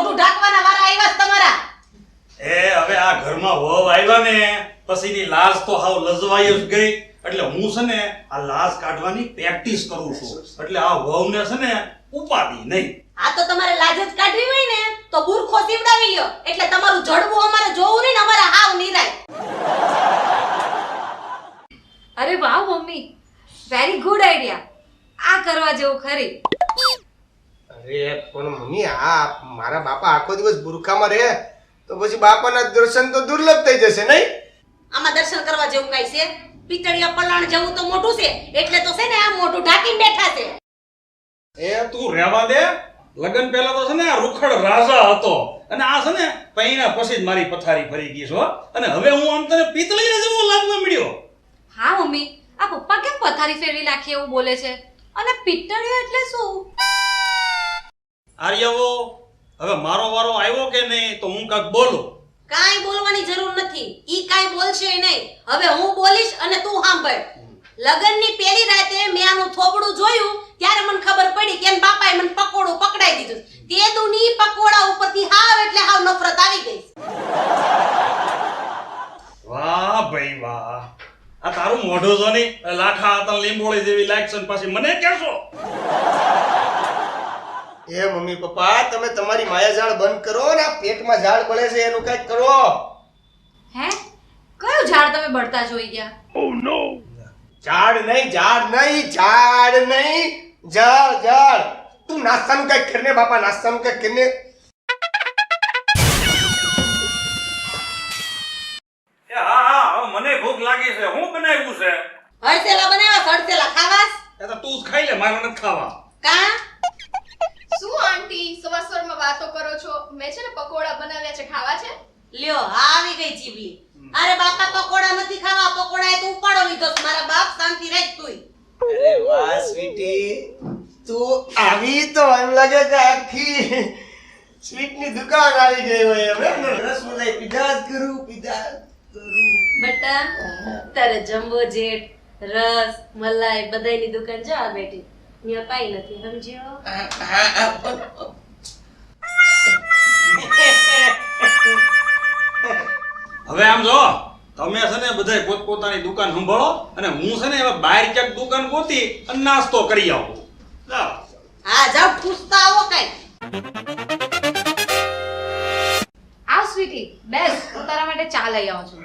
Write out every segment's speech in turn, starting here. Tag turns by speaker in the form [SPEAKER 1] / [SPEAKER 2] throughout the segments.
[SPEAKER 1] મોઢું ઢાંકવાના વારા આવ્યા છે તમારા.
[SPEAKER 2] એ હવે આ ઘરમાં વહુ આવ્યા ને પછીની લાજ તો હાવ લજવાઈ જ ગઈ. એટલે હું છે ને આ લાજ કાઢવાની પ્રેક્ટિસ કરું છું. એટલે આ વહુને છે ને ઉપાડી નહીં.
[SPEAKER 1] આ તો તમારે લાજ જ કાઢવી હોય ને તો બુરખો સીવડાવી લ્યો. એટલે તમારું જડવું અમારે જોવું નહીં ને અમારે હાવ નિરાય.
[SPEAKER 3] અરે વાહ મમ્મી, વેરી ગુડ આઈડિયા. આ કરવા જેવું ખરી.
[SPEAKER 4] અરે પણ મમ્મી આ મારા બાપા આખો દિવસ બુરખામાં રહે તો પછી બાપાના દર્શન તો દુર્લભ થઈ જશે નહીં?
[SPEAKER 1] આમાં દર્શન કરવા જેવું કઈ છે? પિતળિયા પલાણ જેવું તો મોટું છે એટલે તો છે ને આ મોઢું ઢાંકીને બેઠા છે.
[SPEAKER 2] એ તું રહેવા દે. લગન પહેલા તો છે ને આ રૂખડ રાજા હતો અને આ છે ને પૈણા પછી જ મારી પથારી ફરી ગઈ છો. અને હવે હું આમ તને પિતળીયા જેવો લાગવા મળ્યો.
[SPEAKER 3] હા મમ્મી, આ પપ્પા કેમ પથારી ફેરવી નાખી એવું બોલે છે? અને પિત્તળિયો એટલે શું?
[SPEAKER 2] આર્યવો હવે મારો વારો આવ્યો કે નહીં તો હું કાંઈક બોલું.
[SPEAKER 1] કાંઈ બોલવાની જરૂર નથી. ઈ કાંઈ બોલશે નહીં. હવે હું બોલીશ અને તું સાંભળ. લગનની પહેલી રાતે મેં આનું થોબડું જોયું ત્યારે મને ખબર પડી કે એન બાપાએ મને પકોડું પકડાઈ દીધું. તે દુની પકોડા ઉપરથી હાવ એટલે હાવ નફરત આવી ગઈ.
[SPEAKER 2] વાહ ભાઈ વાહ. આ તારું મોઢું જો ની લાખા હતા લીંબોળી જેવી લાગશે ને પાછી મને કહેશો.
[SPEAKER 4] એ મમ્મી પપ્પા તમે તમારી માયાજાળ બંધ કરો ને આ પેટમાં ઝાડ બળે છે એનું કંઈક કરો.
[SPEAKER 3] હે? કયું ઝાડ તમે બળતા જોઈ ગયા?
[SPEAKER 4] ઝાડ નહીં ઝાડ નહીં ઝાડ. તું નાસ્તાનું કંઈક કરને બાપા, નાસ્તાનું કંઈક કરને.
[SPEAKER 2] એ હા હા હવે મને ભૂખ લાગી છે. હું બનાવ્યું છે?
[SPEAKER 1] હળસેલા બનાવ્યા છે, હળસેલા ખાવાસ?
[SPEAKER 2] એ તો તું જ ખાઈ લે, મારે નથી ખાવા.
[SPEAKER 1] કા?
[SPEAKER 5] શું આંટી સવારમાં વાતો કરો છો? મેં છે ને પકોડા બનાવ્યા છે, ખાવા છે?
[SPEAKER 1] લ્યો આ આવી ગઈ જીભલી. અરે બાપા પકોડા નથી ખાવા. પકોડા એ તો ઉપાડો લીધો છે. મારા બાપ શાંતિ રાખ તુંય.
[SPEAKER 4] અરે વાહ સ્વીટી, તું આવી તો એમ લાગે કે આખી સ્વીટની દુકાન આવી ગઈ હોય એમ. રસમલાઈ પીધા જ કરું.
[SPEAKER 1] બેટા તારે જમ્બો જેટ રસ મલાઈ બધાયની દુકાન જો આ બેઠી. અહીંયા કાઈ નથી સમજ્યો?
[SPEAKER 2] હવે આમ જો તમે છે ને બધાય પોતપોતાની દુકાન સંભાળો અને હું છે ને હવે બહાર ક્યાંક દુકાન ગોતી અને નાસ્તો કરી આવું. જાઓ.
[SPEAKER 1] હા જાવ પૂછતા આવો કઈ.
[SPEAKER 3] આવ સ્વીટી, બેસ. હું તારા માટે ચા લઈ આવું છું.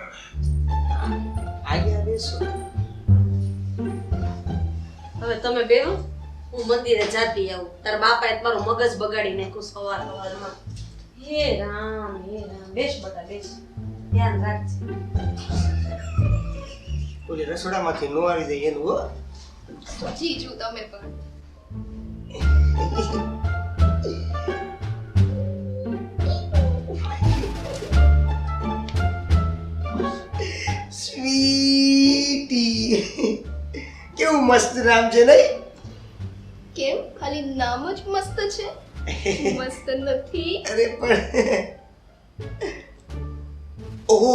[SPEAKER 1] હવે તમે બેહો, હું મંદિરે જાતી આવું. તારા બાપાએ તમારું મગજ બગાડી નાખ્યું સવારમાં. હે રામ બેસ બટા બેસ. ધ્યાન રાખજે.
[SPEAKER 4] ઓલી રસોડામાંથી નો આવી જાય એનું હો.
[SPEAKER 5] જીજુ તમે પણ.
[SPEAKER 4] સ્વીટી કેવું મસ્ત નામ છે નહીં?
[SPEAKER 5] કેમ ખાલી નામ જ મસ્ત છે? મસ્ત નથી?
[SPEAKER 4] અરે પણ ઓહ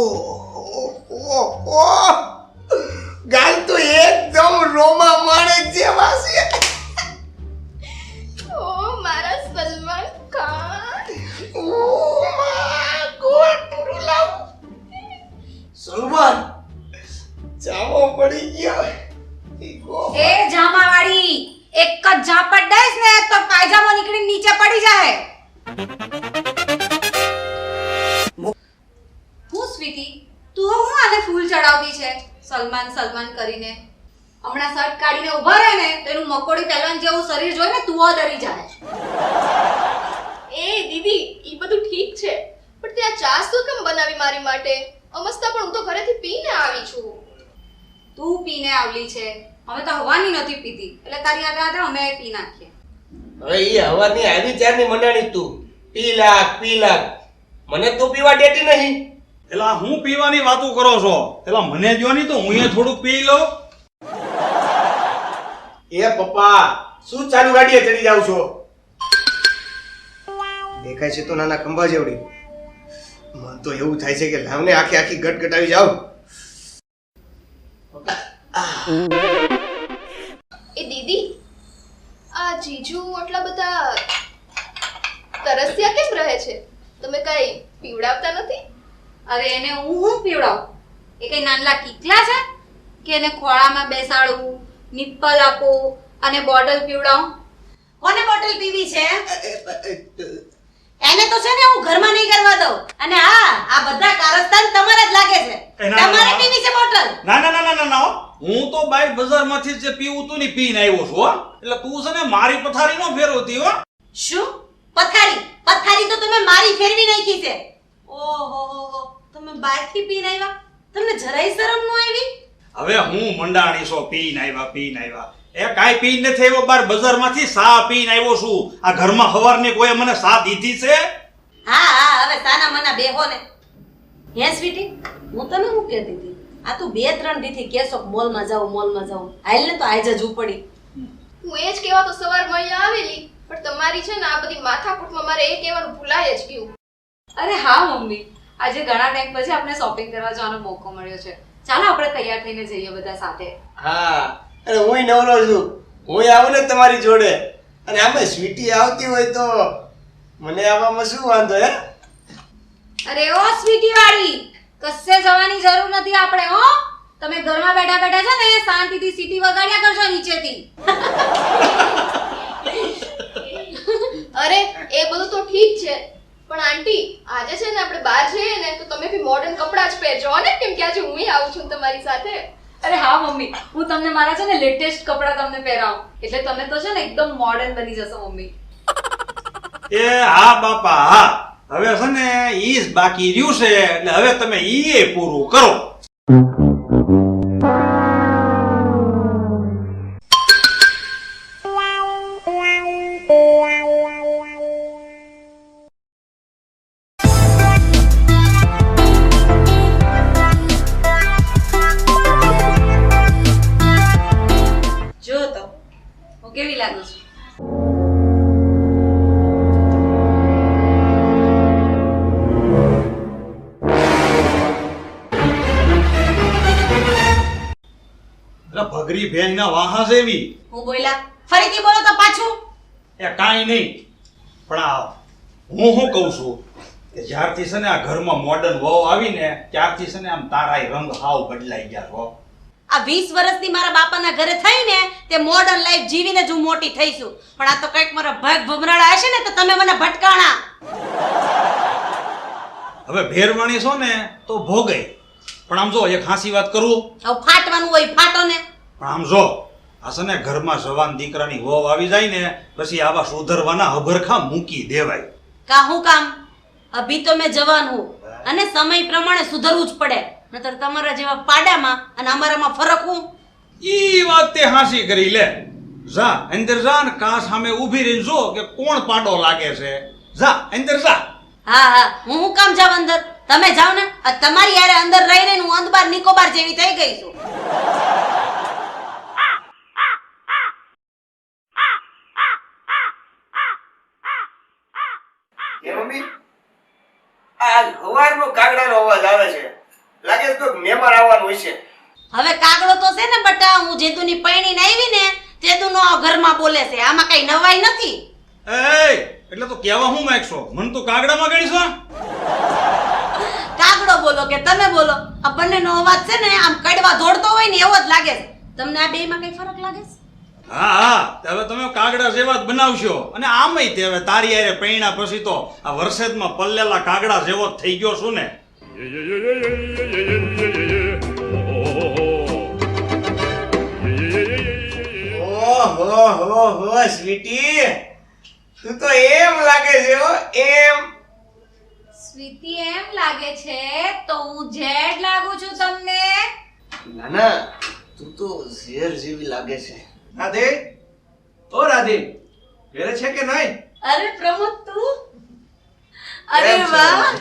[SPEAKER 4] ગાલ તો એકદમ રોમા માણેક જેવા છે.
[SPEAKER 5] ઓ મારા સલમાન ખાન.
[SPEAKER 4] ઓ મા ગોડ પૂરું લાવ. સલમાન ચાવો પડી ગયો.
[SPEAKER 3] એ જામાવાળી, એક જ ઝાપટ દઈશ ને તો પાયજામો નીકળીને નીચે પડી જાય. હું સ્વીટી, તું હું આને ફૂલ ચડાવતી છે સલમાન સલમાન કરીને? હમણાં શર્ટ કાઢીને ઊભા રહે ને તો એનું મકોડી પહેલવાન જેવું શરીર જોઈને તું ડરી જાય.
[SPEAKER 5] એ દીદી ઈ બધું ઠીક છે પણ ત્યાં ચા શું કેમ બનાવી મારી માટે? અમસ્તા પણ હું તો ઘરેથી પીને આવી છું.
[SPEAKER 3] તું પીને આવલી છે, અમે તો હવાની નથી પીતી એટલે તારી આગળ અમે પી નાખીએ.
[SPEAKER 4] હવે ઈ હવાની આવી ચારની મંડાણી તું પી લાગ મને તું પીવા દેતી નહીં.
[SPEAKER 2] એલા હું પીવાની વાતો કરો છો? એલા મને દ્યો નહીં તો હું એ થોડુંક પી લઉં.
[SPEAKER 4] એ પપ્પા શું ચાલુ ગાડીએ ચડી જાવ છો? દેખાય છે તો નાના ખંભા જેવડી. મન તો એવું થાય છે કે લાવને આખી ગટગટાવી જાવ.
[SPEAKER 5] એ દીદી આ જીજુ આટલા બધા તરસ્યા કેમ કેમ રહે છે? તમે કઈ પીવડાવતા નથી?
[SPEAKER 3] અરે એને હું પીવડાવું? એ કઈ નાનલા કીકલા છે કે એને ખોળામાં બેસાડવું, નિપ્પલ આપું અને બોટલ પીવડાવું?
[SPEAKER 1] કોને બોટલ પીવી છે? એને તો છે ને હું ઘરમાં નહીં કરવા દઉં. અને હા, આ બધા કારસ્તાન તમારા જ લાગે છે. તમારે પીવી છે બોટલ?
[SPEAKER 2] ના ના ના ના ના ના હો. હું તો બહાર બજારમાંથી જે પીવું તું ને પીને આવ્યો છું હો. એટલે તું છે ને મારી પથારી નો ફેરવતી હો.
[SPEAKER 1] શું? પથારી? પથારી તો તમે મારી ફેરવી નાખી છે. ઓહો, તમે બહારથી પીને આવ્યા? તમને જરાય શરમ ન આવી?
[SPEAKER 2] હવે હું મંડાણી છો પીને આવ્યા. એ કાઈ પીને નથી આવ્યો, બાર બજારમાંથી સા પીને આવ્યો છું. આ ઘરમાં હવારની કોઈ મને સા દીધી છે?
[SPEAKER 1] હા, હવે સાના મના બેહો ને. હે સ્વીટી, હું તને શું કહેતી હતી? આ તું 2-3 દીથી કેસો મોલમાં જાઉં. હાલ ને તો આજ જ ઉપડી.
[SPEAKER 5] હું એ જ કહેવા તો સવારમાં અહીંયા આવેલી, પણ તમારી છે ને આ બધી માથાકૂટમાં મારે એ કહેવાનું ભૂલાય જ ગયું.
[SPEAKER 3] અરે હા મમ્મી, આજે ઘણા ટાઈમ પછી આપણે શોપિંગ કરવા જવાનો મોકો મળ્યો છે. ચાલો આપણે તૈયાર થઈને જઈએ બધા સાથે.
[SPEAKER 4] હા, અને હુંય નવરો છું. હુંય આવું ને તમારી જોડે. અને આમાં સ્વીટી આવતી હોય તો મને આવવામાં શું વાંધો હે?
[SPEAKER 3] અરે ઓ સ્વીટી વાળી, કશે જવાની જરૂર નથી આપણે હો. તમે ઘરમાં બેઠા બેઠા છે ને શાંતિથી સીટી વગાડ્યા કરજો નીચેથી.
[SPEAKER 5] અરે એ બધું તો ઠીક છે, પણ આંટી આજે છે ને આપણે બહાર જઈએ ને તો તમે બી મોડર્ન કપડાં જ પહેરજો ને, કેમ કે આજે હુંય આવું છું તમારી સાથે.
[SPEAKER 3] અરે હા મમ્મી, હું તમને મારા છે ને લેટેસ્ટ કપડાં તમને પહેરાવું, એટલે તમે તો છે ને એકદમ મોડર્ન બની જશો મમ્મી.
[SPEAKER 2] એ હા બાપા હા. હવે છે ને ઈ જ બાકી રહ્યું છે, એટલે હવે તમે ઈ પૂરું કરો.
[SPEAKER 1] જો તો
[SPEAKER 3] હું કેવી લાગુ છું?
[SPEAKER 2] એટલે ભગરી ભેંસના વાહા જેવી.
[SPEAKER 1] હું બોલ્યા? ફરીથી બોલો તો પાછું.
[SPEAKER 2] એ કાંઈ નહીં, પણ આ હું શું કહું છું કે જ્યારથી છે ને આ ઘરમાં મોડર્ન વહુ આવીને ત્યારથી છે ને આમ તારાય રંગ હાવ બદલાઈ ગયા છો.
[SPEAKER 1] આ 20 વર્ષથી મારા બાપાના ઘરે થઈને તે મોડર્ન લાઈફ જીવીને જ હું મોટી થઈ છું. પણ આ તો કંઈક મારા ભાગ ભમરાડા હશે ને તો તમે મને ભટકાણા.
[SPEAKER 2] હવે ભેરવાણી છો ને તો ભોગય. પણ આમ જો એક હાંસી વાત કરું.
[SPEAKER 1] હવે ફાટવાનું હોય ફાટો ને.
[SPEAKER 2] પણ આમ જો આ છે ને ઘરમાં જવાન દીકરાની વહુ આવી જાય ને પછી આવા સુધરવાના હભરખા મૂકી દેવાય.
[SPEAKER 1] હું કામ? અભી તો મેં જવાન હું અને સમય પ્રમાણે સુધરવું જ પડે, નતર તમારા જેવા પાડામાં અને અમારામાં ફરક હું.
[SPEAKER 2] ઈ વાત તે હાંસી કરી લે. જા અંદર જા ને કાં સામે ઊભી રહીને જો કે કોણ પાડો લાગે છે. જા અંદર જા.
[SPEAKER 1] હા, હું કામ જાવ અંદર? તમે જાવ ને. આ તમારી યારે અંદર રહી રહીને હું અંદબાર નિકોબાર જેવી થઈ ગઈ છું.
[SPEAKER 4] એ મમ્મી, આ હવારનો કાગડાનો અવાજ આવે છે. લાગે છે કોઈ મહેમાન આવવાનું હોય છે.
[SPEAKER 1] હવે કાગડો તો છે ને બટા, હું જેતુની પૈણીને આવી ને તેતુનો આ ઘરમાં બોલે છે. આમાં કઈ નવાઈ નથી.
[SPEAKER 2] એટલે તો કેવા હું માંગશો? મને તો કાગડામાં ગણીશો.
[SPEAKER 1] કાગડો બોલો કે તમે બોલો, આ બંનેનો અવાજ છે ને આમ કડવા દોડતો હોય ને એવો જ લાગે છે. તમને આ બેયમાં કઈ ફરક લાગે છે?
[SPEAKER 2] હા, હવે તમે કાગડા જેવા જ બનાવશો. અને આમય તે હવે તારી હારે પૈણા પછી તો આ વરસાદમાં પલ્લેલા કાગડા જેવો જ થઈ ગયો છું ને.
[SPEAKER 4] ઓહો સ્વીટી, તું તો એમ લાગે છે હો, એમ.
[SPEAKER 3] સ્વીટી એમ લાગે છે તો હું જેડ લાગુ છું તમને?
[SPEAKER 4] ના, તું તો ઝેર જેવી લાગે છે. રાધે, ઓ રાધે, ઘરે છે કે નહીં?
[SPEAKER 1] અરે પ્રમોદ તું? અરે
[SPEAKER 4] કેમ છે?
[SPEAKER 1] વાહ,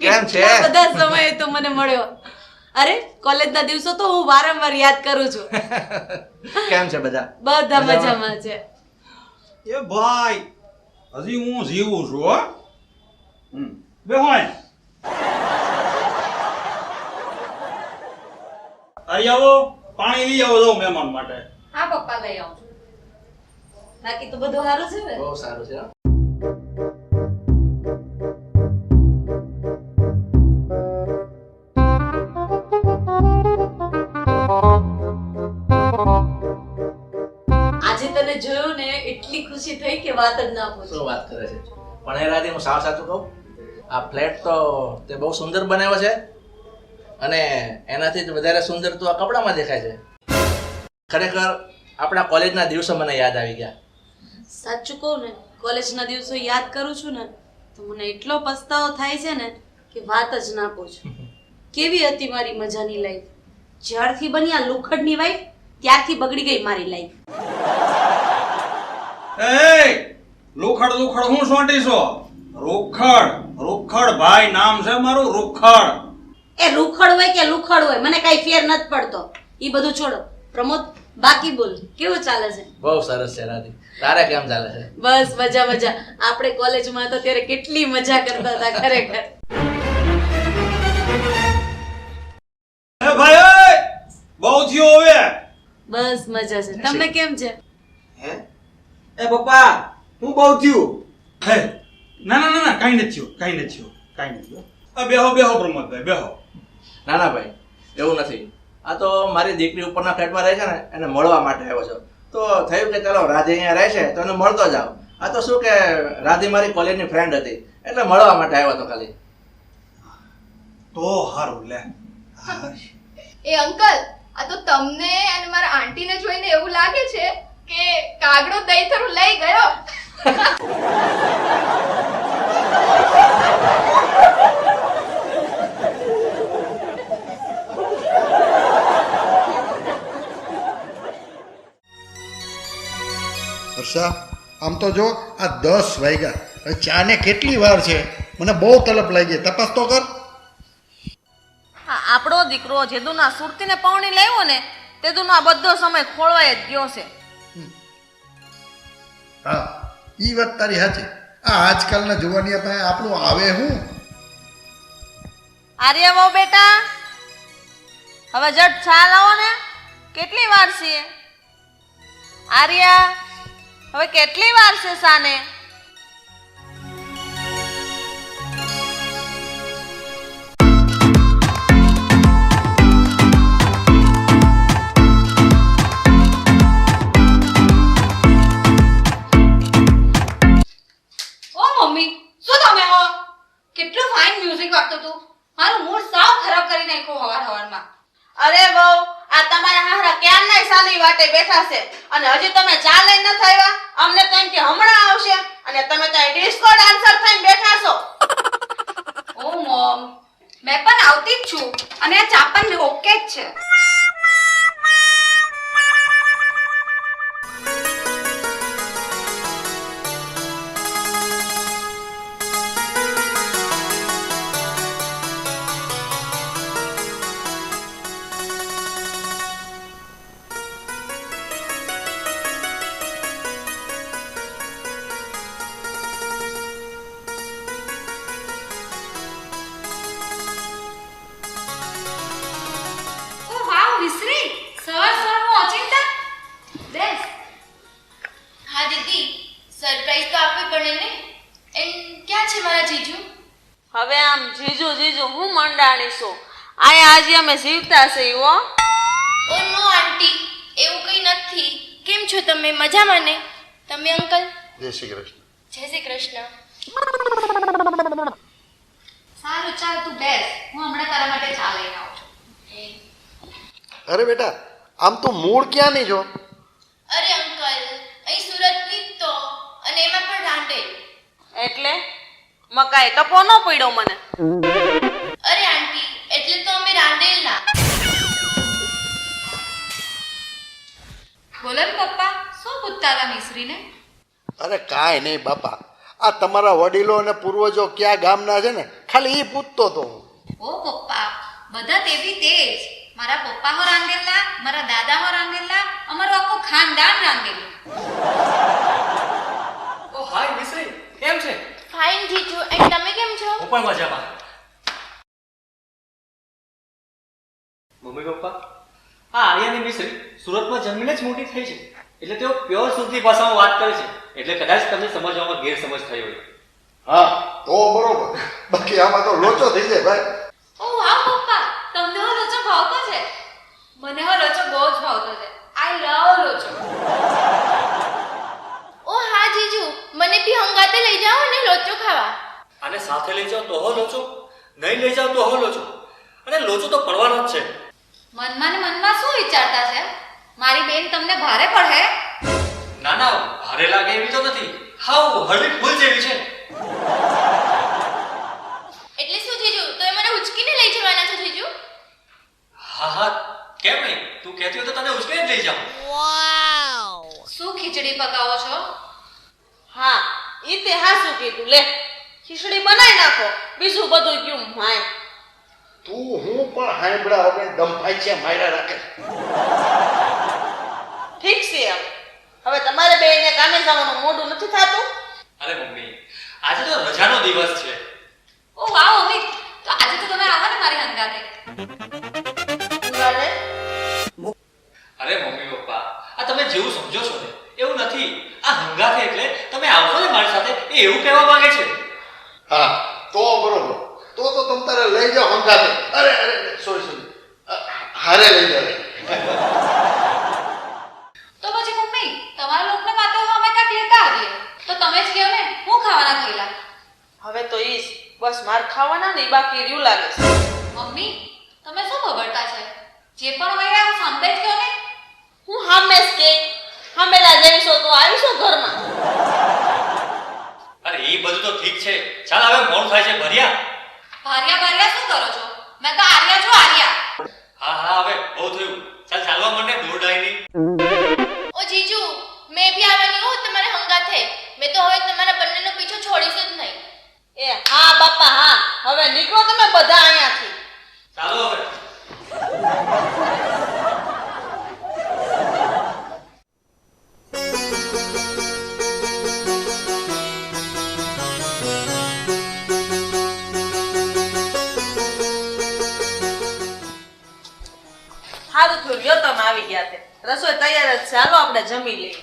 [SPEAKER 4] કેમ છે?
[SPEAKER 1] કેટલા બધા સમયે તો મને મળ્યો. અરે કોલેજના દિવસો તો હું વારંવાર યાદ કરું છું.
[SPEAKER 4] કેમ છે બધા?
[SPEAKER 1] બધા મજામાં છે.
[SPEAKER 2] એ ભાઈ હજી હું જીવું છું હો. બેહો અહીં. અહીં આવો, પાણી લઈ આવો જાઉં મહેમાન માટે.
[SPEAKER 3] હા પપ્પા લઈ આવું છું.
[SPEAKER 1] બાકી તો બધું સારું છે ને?
[SPEAKER 4] બહુ સારું છે.
[SPEAKER 1] કે વાત જ ના પૂછો.
[SPEAKER 6] શું વાત કરે છે? પણ એ રાધી, હું સાવ સાચું કહું, આ ફ્લેટ તો તે બહુ સુંદર બનાવ્યો છે અને એનાથી જ વધારે સુંદર તો આ કપડામાં દેખાય છે. ખરેખર આપણા કોલેજના દિવસો મને યાદ આવી ગયા.
[SPEAKER 1] સાચું કહું ને, કોલેજના દિવસો યાદ કરું છું ને તો મને એટલો પસ્તાવો થાય છે ને કે વાત જ ના પૂછો. કેવી હતી મારી મજાની લાઈફ. જ્યારથી બની આ લુખડની વાઈફ ત્યારથી બગડી ગઈ મારી લાઈફ.
[SPEAKER 2] એ લુખડ હું સોંટીશો? રૂખડ ભાઈ નામ છે મારું, રૂખડ.
[SPEAKER 1] એ રૂખડ હોય કે લુખડ હોય મને કઈ ફેર નથી પડતો. ઈ બધું છોડો. પ્રમોદ, બાકી બોલ, કેવું ચાલે છે?
[SPEAKER 6] બહુ સરસ છે રાધી. તારે કેમ ચાલે છે?
[SPEAKER 1] બસ મજા મજા. આપણે કોલેજમાં તો ત્યારે કેટલી મજા કરતા હતા ખરેખર.
[SPEAKER 2] એ ભાઈ બહુ થયો હવે.
[SPEAKER 1] બસ મજા છે. તમને કેમ છે?
[SPEAKER 4] હે એ પપ્પા હું બહુ થયું.
[SPEAKER 2] હે ના કાઈ નથી થયું. આ બેહો પ્રમોદભાઈ બેહો.
[SPEAKER 6] ના ના ભાઈ, એવું નથી. આ તો મારી દીકરી ઉપરના ફ્લેટમાં રહે છે ને, એને મળવા માટે આવ્યો છો. તો થયું કે ચાલો રાધી અહીંયા રહે છે તો એને મળતો જાવ. આ તો શું કે રાધી મારી કોલેજની ફ્રેન્ડ હતી એટલે મળવા માટે આવ્યો હતો ખાલી.
[SPEAKER 2] તો હારું લે.
[SPEAKER 5] એ અંકલ, આ તો તમને અને મારા આંટીને જોઈને એવું લાગે છે કે કાગડો દહીથરું લઈ ગયો.
[SPEAKER 7] હર્ષા, આમ તો જો આ 10 વાગ્યા, હવે ચાને કેટલી વાર છે? મને બહુ તલપ લાગી, તપાસ તો કર.
[SPEAKER 8] હા, આપણો દીકરો જેદુના સુરતીને પૌણી લાવ્યો ને તેદુનો આ બધો સમય ખોળવાય જ ગયો છે.
[SPEAKER 7] હા, ઈ વાત તારી સાચી. આ આજકાલના જુવાનિયા પાસે આપણું આવે હું?
[SPEAKER 8] આર્ય વહુ બેટા, હવે જટ ચા લાવો ને. કેટલી વાર છે આર્યા? હવે કેટલી વાર છે સાને?
[SPEAKER 3] ઓ મમ્મી, શું તમે હો? કેટલું ફાઇન મ્યુઝિક વાગતું હતું. મારું મૂડ સાવ ખરાબ કરી નાખ્યો હવારમાં.
[SPEAKER 8] અરે વહુ, આ તમારા હારા ક્યારના સાની વાટે બેઠા છે અને હજી તમે ચા લઈને નથી આવ્યા? અમને તો એમ કે હમણાં આવશે અને તમે તો ડિસ્કો ડાન્સર થઈને બેઠા છો.
[SPEAKER 3] ઓ મોમ, મેં પણ આવતી જ છું અને આ ચા પણ ઓકે જ છે. ઓ વાવ વિસરી, સવાર ઓચિંતા. બેસ.
[SPEAKER 5] હા દીદી, સરપ્રાઈઝ તો આપવી પડે ને. એમ ક્યાં છે મારા જીજુ?
[SPEAKER 8] હવે આમ જીજુ હું મંડાણીશું. આયા આજે અમે જીવતા છે હો.
[SPEAKER 5] ઓ નો આંટી, એવું કંઈ નથી. કેમ છો તમે? મજામાં ને? તમે અંકલ?
[SPEAKER 7] જય શ્રી કૃષ્ણ.
[SPEAKER 5] જય શ્રી કૃષ્ણ.
[SPEAKER 3] સારું ચાલ તું બેસ, હું હમણાં તારા માટે ચા લઈને આવું છું.
[SPEAKER 7] અરે બેટા, આમ તો મૂળ ક્યાં નહીં જો?
[SPEAKER 5] અરે અંકલ, અહીં સુરતની જ તો, અને એમાં પણ રાંડેલ.
[SPEAKER 8] એટલે મકાઈ ટપો ન પડ્યો મને.
[SPEAKER 5] અરે આંટી, એટલે તો અમે રાંદેલના.
[SPEAKER 3] બોલો ને પપ્પા, શું પૂછતા હતા મિશ્રીને?
[SPEAKER 7] અરે કાંઈ નહીં બાપા, આ તમારા વડીલો અને પૂર્વજો ક્યાં ગામના છે ને, ખાલી એ પૂછતો તો હું.
[SPEAKER 3] ઓ પપ્પા, બધા તેવી તેજ. મારા પપ્પા હો રાંધેલા, મારા દાદા હો રાંધેલા, અમારું આખું ખાનદાન રાંધેલું.
[SPEAKER 9] ઓ હાય મિશ્રી, કેમ છે?
[SPEAKER 5] ફાઇન જીજુ, અને તમે કેમ છો?
[SPEAKER 9] હું પણ મજામાં. મમ્મી પપ્પા, હા આર્યાની મિશ્રી સુરતમાં જન્મીને જ મોટી થઈ છે એટલે તેઓ પ્યોર સુરતી ભાષામાં વાત કરે છે એટલે કદાચ તમને સમજવામાં ગેરસમજ થઈ હોય.
[SPEAKER 7] હા તો બરોબર, બાકી આમાં તો લોચો થઈ જાય ભાઈ.
[SPEAKER 3] ઓ વાહ પપ્પા, તમને હો લોચો ભાવતો છે? મને હો લોચો બહુ જ ભાવતો છે. આઈ લવ લોચો.
[SPEAKER 5] ઓ હા જીજુ મને બી હંગાતે લઈ જાઓ અને લોચો ખાવા.
[SPEAKER 9] આને સાથે લઈ જાઓ તો હો લોચો, નહીં લઈ જાઓ તો હો લોચો. અને લોચો તો પડવાનો જ છે.
[SPEAKER 3] મનમાં ને મનમાં શું વિચારતા છે? મારી બેન તમને ભારે પડે?
[SPEAKER 9] ના ના, ભારે લાગે એવી તો નથી. હાવ હળવી ફૂલ જેવી છે.
[SPEAKER 5] એટલે શું જીજુ, તમે મને ઉચકીને લઈ જવાના છો જીજુ?
[SPEAKER 9] હા હા, કેમ નહીં? તું કહેતી હોય તો તને ઉચકીને જ લઈ જાઉં.
[SPEAKER 3] શું ખીચડી પકાવો છો?
[SPEAKER 8] હા ઈ તે હાસું કીધું. લે ખીચડી બનાવી નાખો, બીજું બધું ક્યું માય.
[SPEAKER 7] તું હું પણ હાંભળા હવે દમફાઈ છે માર્યા રાખે.
[SPEAKER 8] ઠીક છે હવે તમારે બેયને કામે જવાનું મોડું નથી થતું?
[SPEAKER 9] અરે મમ્મી, આજે તો રજાનો દિવસ છે.
[SPEAKER 3] ઓ વાહ મમ્મી, તો આજે તો તમે આવો ને મારી હંગાતે.
[SPEAKER 8] બરાબર.
[SPEAKER 9] અરે મમ્મી પપ્પા, આ તમે જેવું સમજો છો ને એવું નથી. આ હંગાથે એટલે તમે આવશો ને મારી સાથે, એ એવું કહેવા માંગે છે.
[SPEAKER 7] હા તો બરોબર. તો તમ તારે લઈ જાઓ હંગાતે. અરે અરે સોરી હારે લઈ જાઓ.
[SPEAKER 3] તો પછી મમ્મી, તમારા લોકોને વાતો અમે કાંઈક લેતા આવીએ. તો તમે જ કહો ને, હું ખાવાના થયેલા.
[SPEAKER 8] હવે તો ઈ જ બસ માર ખાવાના નહીં, બાકી રહ્યું લાગે છે.
[SPEAKER 3] મમ્મી, તમે શું બગડતા છે? જે પણ હોય આ સાંભળે જ કહો ને.
[SPEAKER 8] હું હંમેશ કે હંમેલા જઈશો તો આવીશો ઘરમાં.
[SPEAKER 9] અરે એ બધું તો ઠીક છે. ચાલ હવે મોડું થાય છે. ભર્યા
[SPEAKER 3] ભાર્યા શું કરો છો? મેં તો આર્યા છું, આર્યા.
[SPEAKER 9] હા હા, હવે બહુ થયું. ચાલ ચાલવા માંડે, દૂર ડાયની.
[SPEAKER 5] ઓ જીજુ, મેં બી આવવાની હું તમારે હંગાથે. મેં તો હવે તમારા બંનેનો પીછો છોડીશ જ નહીં.
[SPEAKER 8] એ હા બાપા હા, હવે નીકળો તમે બધા અહીંયાથી.
[SPEAKER 9] ચાલો હવે.
[SPEAKER 8] સારું થયું લ્યો તમે આવી ગયા તે. રસોઈ તૈયાર જ છે, હાલો આપણે જમી લઈએ.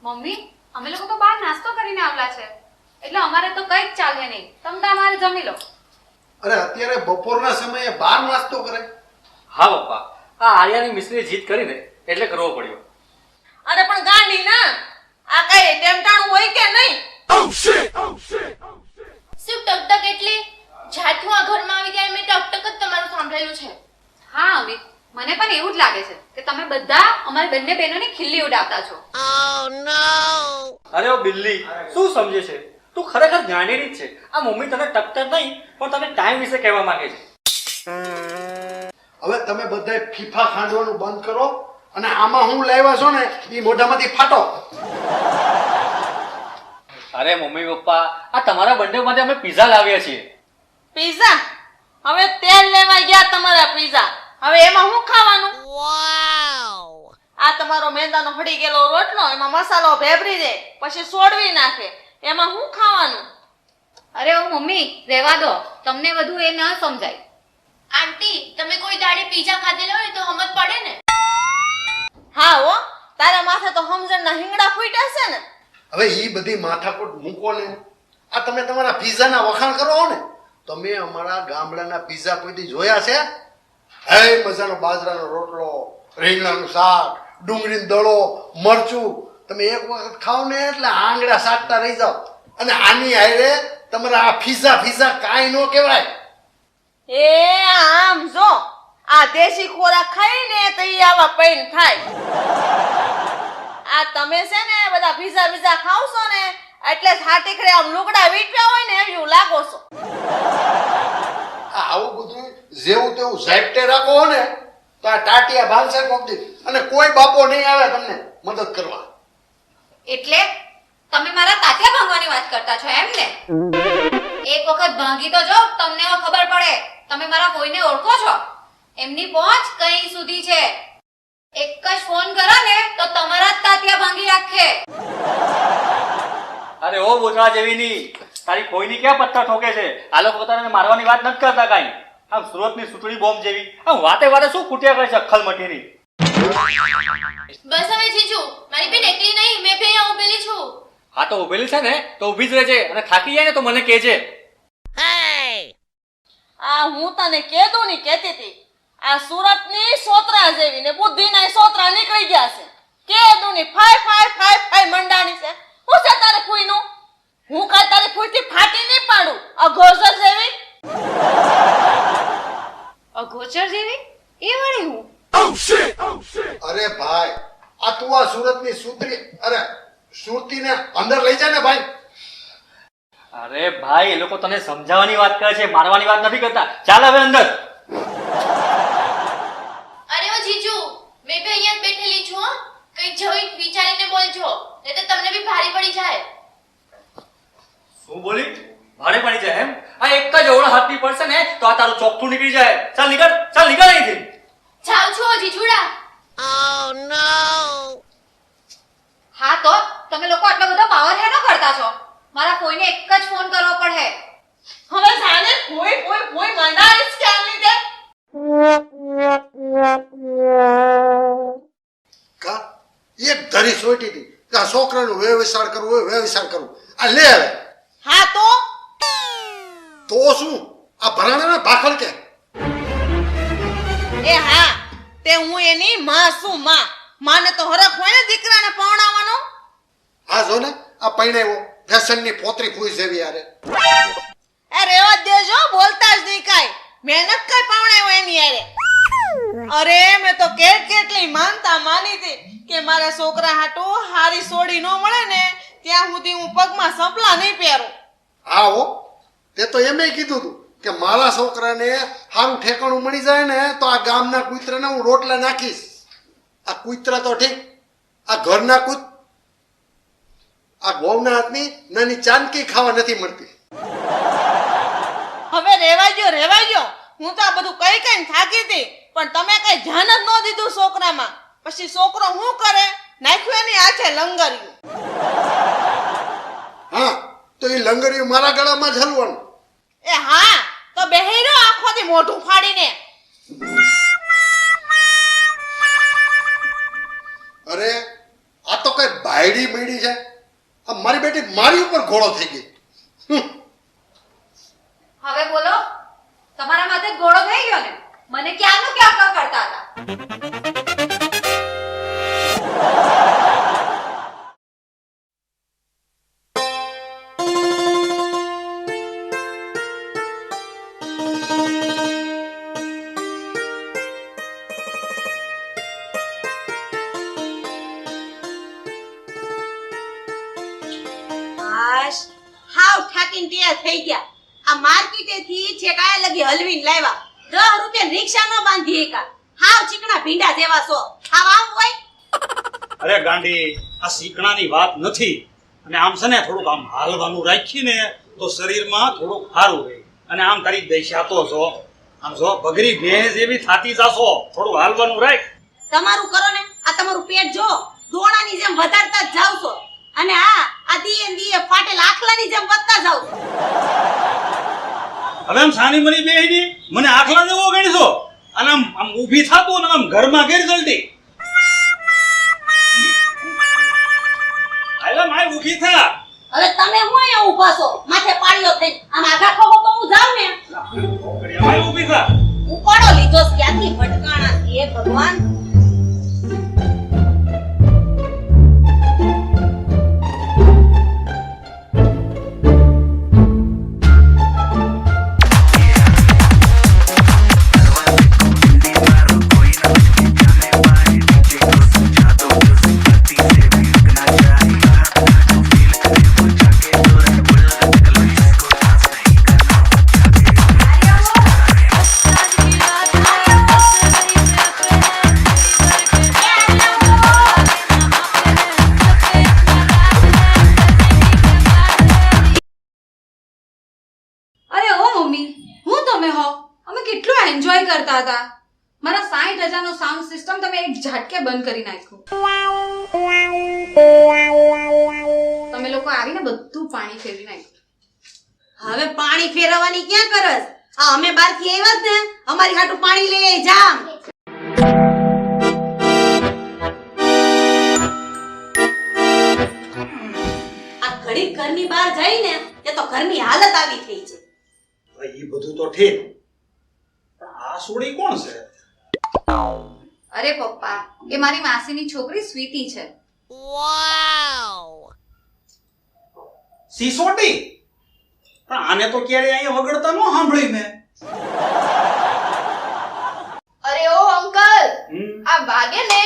[SPEAKER 3] મમ્મી, અમે લોકો તો બહાર નાસ્તો કરીને આવલા છે, એટલે અમારે તો કંઈ જ ચાલે નહીં. તમે તમારે જમી લો.
[SPEAKER 7] અરે અત્યારે બપોરના સમયે બહાર નાસ્તો કરે?
[SPEAKER 9] હા પપ્પા, આ આર્યાની મિસ્ત્રીએ જીત કરીને એટલે કરવો પડ્યો.
[SPEAKER 8] અરે પણ ગાંડી ના, આ કઈ ટેમટાણું હોય કે નહીં?
[SPEAKER 5] શું ટકટક એટલે? જ્યારથી આ ઘરમાં આવી ગયા મેં ટકટક જ તમારું સાંભળેલું છે.
[SPEAKER 3] હા અમિત, મને પણ એવું જ લાગે છે કે તમે બધા અમારી બંને બહેનોની ખિલ્લી ઉડાવતા છો.
[SPEAKER 9] અરે ઓ બિલ્લી, શું સમજે છે તું? ખરેખર જાણેલી જ છે. આ મમ્મી તને ટકટક નહીં પણ તને ટાઈમ વિશે કહેવા માંગે છે.
[SPEAKER 7] હવે તમે બધાય ફીફા ખાંડવાનું બંધ કરો અને આમાં હું લાવ્યા છો ને એ મોઢામાંથી ફાટો.
[SPEAKER 9] અરે મમ્મી પપ્પા, આ તમારા બર્થડે માટે અમે પિઝા લાવ્યા છીએ.
[SPEAKER 8] પીઝા? હવે તેલ લેવા ગયા તમારા પીઝા, હવે એમાં શું ખાવાનું? આ તમારો મેંદાનો હળી ગયેલો રોટલો, એમાં મસાલો ભેભરી દે પછી સોડવી નાખે, એમાં શું ખાવાનું?
[SPEAKER 3] અરે ઓ મમ્મી, રહેવા દો, તમને બધું એ ન સમજાય.
[SPEAKER 5] આંટી, તમે કોઈ દાડે પીઝા ખાધેલા હોય તો સમજ પડે ને.
[SPEAKER 8] હા હો, તારા માથે તો સમજણના હિંગડા ફૂટ્યા છે ને.
[SPEAKER 7] હવે ઈ બધી માથાકૂટ મૂકો ને. આ તમે તમારા પિઝાના વખાણ કરો ને. તમે અમારા ગામડાના પિઝા કોઈથી જોયા છે? હે મજાનો બાજરાનો રોટલો, રીંગણાનું શાક, ડુંગળીનો દળો, મરચું. તમે એક વખત ખાવ ને એટલે આંગળા સાટતા રહી જાવ. અને આની હારે તમારા આ ફીઝા કાંઈ ન કહેવાય.
[SPEAKER 8] એ આમ જો, આ દેશી ખોરાક ખાઈને તો ઈ આવા પૈન થાય. આ તમે છે ને બધા પીઝા ખાવશો ને એટલે હાટીકડે આમ લુગડા વીટ્યા હોય ને એવું લાગો છો.
[SPEAKER 7] આવું બધું જેવું તેવું ઝાપટે રાખો ને તો આ ટાટિયા ભાંગશે કોક દી અને કોઈ બાપો નહીં આવે તમને મદદ કરવા.
[SPEAKER 3] એટલે તમે મારા તાત્યા ભાંગવાની વાત કરતા છો એમ ને? એક વખત ભાંગી તો જો, તમને ખબર પડે. તમે મારા કોઈને ઓળખો છો? એમની પહોંચ કઈ સુધી છે. એક જ ફોન કરો ને તો તમારા જ તાત્યા ભાંગી રાખે.
[SPEAKER 9] અરે ઓ બોધરા જેવી ની, તારી કોઈની ક્યાં પથ્થર ઠોકે છે? આ લોકો પોતાને મારવાની વાત નથી કરતા કાંઈ. આમ સુરતની સુતળી બોમ્બ જેવી આમ વાતે શું કુટિયા કરે છે અક્કલ મટીની.
[SPEAKER 5] બસ હવે જીજુ, મારી બેન એકલી નહીં, મેં બી અહીંયા ઊભેલી છું.
[SPEAKER 9] હા તો ઉભેલી છે ને તો ઊભી જ રહેજે, અને થાકી જાય ને તો મને કહેજે.
[SPEAKER 8] આ હું તને કહેતો ની કહેતી હતી, આ સુરતની સોતરા જેવી ને બુદ્ધિના સોતરા નીકળી ગયા છે. કે દુની ફાય ફાય ફાય ફાય મંડાણી છે હું છે તારે ફૂઈનું હું કાઈ તારી ફૂઈથી ફાટી નહીં પાડું અઘોસર જેવી
[SPEAKER 3] અગોચર જેવી એ વળી હું
[SPEAKER 7] અરે ભાઈ આ તું આ સુરતની સુતરી અરે સુરતીને અંદર લઈ જા ને ભાઈ.
[SPEAKER 9] અરે ભાઈ એ લોકો તને સમજાવવાની વાત કરે છે, મારવાની વાત નથી કરતા. ચાલ હવે અંદર.
[SPEAKER 5] અરે ઓ જીજુ મેં બી અહીંયા જ બેઠેલી છું હો. કંઈક જોઈ વિચારીને બોલજો નહીં તો તમને બી ભારી પડી જાય.
[SPEAKER 9] શું બોલી? ભાડે પડી જાય એમ? આ એક જ ઓળા હાથની પડશે ને તો આ તારું ચોકઠું નીકળી જાય. ચાલ નીકળ અહીંથી.
[SPEAKER 5] જાઉં છું હો જીજુડા.
[SPEAKER 3] હા તો તમે લોકો આટલો બધો પાવર હેનો કરતા છો? મારા કોઈને એક જ ફોન કરવો પડે.
[SPEAKER 8] હવે સાને ફૂઈ ફૂઈ ફૂઈ મંડાણી છે આમ લીધે
[SPEAKER 7] કા એક ધરી સોટી હતી કે આ છોકરાનું વ્યવસાય કરવું હોય વ્યવસાય કરવું. આ લે હવે.
[SPEAKER 8] હા
[SPEAKER 7] તો શું આ ભરાણાના ભાખલ કે
[SPEAKER 8] એ હા તે હું એની માં છું માને તો હરખ હોય ને દીકરાને પરણાવવાનો
[SPEAKER 7] આ જો ને આ પૈણાવ્યો ફેશનની પોતરી ફૂઈ જેવી યારે.
[SPEAKER 8] એ રેવા જ દેજો બોલતા જ નહીં કાઈ મહેનત કઈ પરણાવ્યો એની યારે અરે મેં તો કેટલી માનતા માની હતી કે મારા છોકરા હાટુ હારી સોડી ન મળે ને ત્યાં સુધી હું પગમાં સંપલા નહીં પહેરું.
[SPEAKER 7] હા હો તે તો એમે કીધું તું કે મારા છોકરાને સારું ઠેકાણું મળી જાય ને તો આ ગામના કૂતરાને હું રોટલા નાખીશ. આ કૂતરા તો ઠીક આ ઘરના આ ગોવના હાથની નાની ચાંદકી ખાવા નથી મળતી.
[SPEAKER 8] હવે રેવાજો હું તો આ બધું કઈ થાકી હતી પણ તમે કઈ ધ્યાન જ ન દીધું છોકરામાં. પછી છોકરો શું કરે નાખ્યું એની આછે લંગર્યું.
[SPEAKER 7] હા તો એ લંગરિયું મારા ગળામાં જ હલવાનું.
[SPEAKER 8] એ હા તો બેહીરો આંખોથી મોઢું ફાડીને.
[SPEAKER 7] અરે આ તો કઈ બાયડી બેડી છે. આ મારી બેટી મારી ઉપર ઘોડો થઈ ગઈ.
[SPEAKER 3] હવે બોલો, તમારા માથે ઘોડો થઈ ગયો ને? મને ક્યાંનું ક્યાં કરતા હતા.
[SPEAKER 1] હાવ ઠાકીને તૈયાર થઈ ગયા. આ માર્કેટેથી છેકાયા લગી હલવીને લાવ્યા. 10 રૂપિયા રિક્ષા નો બાંધી એકા. હાવ ચીકણા ભીંડા જેવા છો. હાવ આમ હોય.
[SPEAKER 2] અરે ગાંડી આ શીખણાની વાત નથી. અને આમ છે ને થોડુંક આમ હાલવાનું રાખીને તો શરીરમાં થોડુંક સારું રહે. અને આમ તારી દશા તો જો આમ જો બગરી ભેંસ એવી થાતી જાશો. થોડું હાલવાનું રાખ.
[SPEAKER 1] તમારું કરો ને આ તમારું પેટ જો દોણાની જેમ વધારતા જ જાવ છો. અને આ દીએ ફાટેલ આખલાની જેમ વધતા જાવ છો.
[SPEAKER 2] હવે આમ સાની મની બેહીને મને આખલા જેવો ગણીશો. અને આમ ઊભી થાતું ને આમ ઘરમાં ઘેર જલ્દી. આયલા માય ઊભી થા.
[SPEAKER 1] હવે તમે હું અહીંયા ઊભા છો માથે પાળીઓ થઈ આમ આઘા ખોખો તો હું જાવ ને.
[SPEAKER 2] માય ઊભી થા.
[SPEAKER 1] ઉપાડો લીધો છે ક્યાંથી ભટકાણા છે હે ભગવાન.
[SPEAKER 3] કરતા હતા. મારા 60,000 નો સાઉન્ડ સિસ્ટમ તમે એક ઝાટકે બંધ કરી નાખ્યું. તમે લોકો આવીને બધું પાણી ફેરવી નાખ્યું.
[SPEAKER 1] હવે પાણી ફેરવવાની ક્યાં કરસ? આ અમે બહારથી આવ્યા જ ને અમારી હાટુ પાણી લઈ આવી જામ. આ ઘડી ઘરની બહાર જઈને તે તો ઘરની હાલત આવી થઈ છે.
[SPEAKER 2] એ બધું તો ઠીક. આ સોડી કોણ છે?
[SPEAKER 3] અરે પપ્પા, એ મારી માસીની છોકરી સ્વીટી છે.
[SPEAKER 2] સિસોટી પણ આને તો ક્યારે અહીંયા વગડતા ન સાંભળી મેં.
[SPEAKER 5] અરે ઓ અંકલ,
[SPEAKER 2] હમ.
[SPEAKER 5] આ વાગે ને